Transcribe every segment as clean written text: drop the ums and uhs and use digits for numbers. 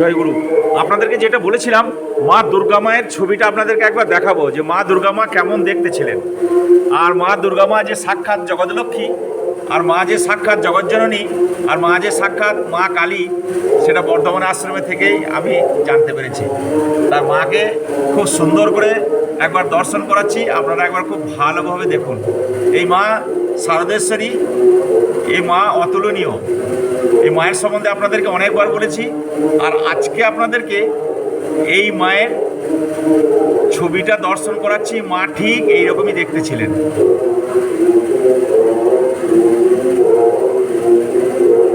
জয়গুরু। আপনাদেরকে যেটা বলেছিলাম, মা দুর্গা মায়ের ছবিটা আপনাদেরকে একবার দেখাবো যে মা দুর্গা মা কেমন দেখতে ছিলেন। আর মা দুর্গা মা যে সাক্ষাৎ জগৎলক্ষ্মী, আর মা যে সাক্ষাৎ জগজ্জননী, আর মা যে সাক্ষাৎ মা কালী, সেটা বর্ধমান আশ্রমে থেকেই আমি জানতে পেরেছি। তার মাকে খুব সুন্দর করে একবার দর্শন করাচ্ছি, আপনারা একবার খুব ভালোভাবে দেখুন। এই মা শারদেশ্বরী, এই মা অতুলনীয়। এই মায়ের সম্বন্ধে আপনাদেরকে অনেকবার বলেছি, আর আজকে আপনাদেরকে এই মায়ের ছবিটা দর্শন করাচ্ছি। মা ঠিক এইরকমই দেখতে ছিলেন।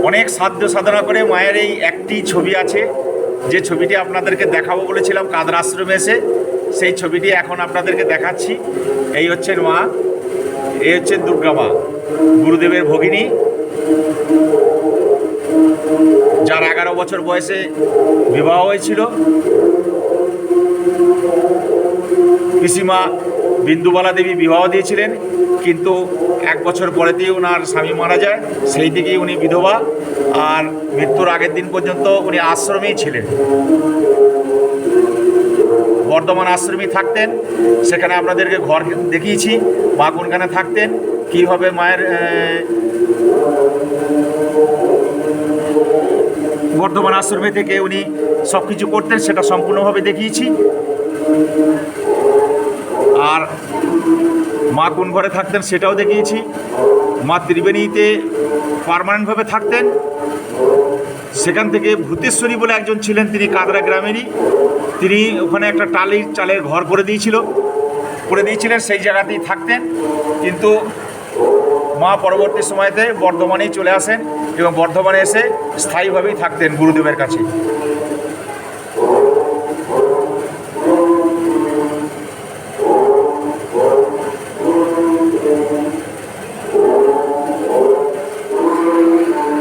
অনেক সাধ্য সাধনা করে মায়ের এই একটি ছবি আছে, যে ছবিটি আপনাদেরকে দেখাবো বলেছিলাম কাদরা আশ্রমে এসে, সেই ছবিটি এখন আপনাদেরকে দেখাচ্ছি। এই হচ্ছেন মা, এই হচ্ছেন দুর্গা মা, গুরুদেবের ভগিনী, যার 11 বছর বয়সে বিবাহ হয়েছিল। পিসিমা বিন্দুবালা দেবী বিবাহ দিয়েছিলেন, কিন্তু 1 বছর পরেতেই ওনার স্বামী মারা যায়। সেই থেকেই উনি বিধবা, আর মৃত্যুর আগের দিন পর্যন্ত উনি আশ্রমেই ছিলেন, বর্ধমান আশ্রমেই থাকতেন। সেখানে আপনাদেরকে ঘর দেখিয়েছি, মা কোনখানে থাকতেন, কীভাবে মায়ের বর্ধমান আশ্রমে থেকে উনি সব কিছু করতেন, সেটা সম্পূর্ণভাবে দেখিয়েছি। আর মা কোন ঘরে থাকতেন সেটাও দেখিয়েছি। মা ত্রিবেণীতে পার্মানেন্টভাবে থাকতেন। সেখান থেকে ভূতেশ্বরী বলে একজন ছিলেন, তিনি কাদরা গ্রামেরই, তিনি ওখানে একটা চালের ঘর করে দিয়েছিলেন, সেই জায়গাতেই থাকতেন। কিন্তু মা পরবর্তী সময়তে বর্ধমানেই চলে আসেন এবং বর্ধমানে এসে স্থায়ীভাবেই থাকতেন গুরুদেবের কাছে।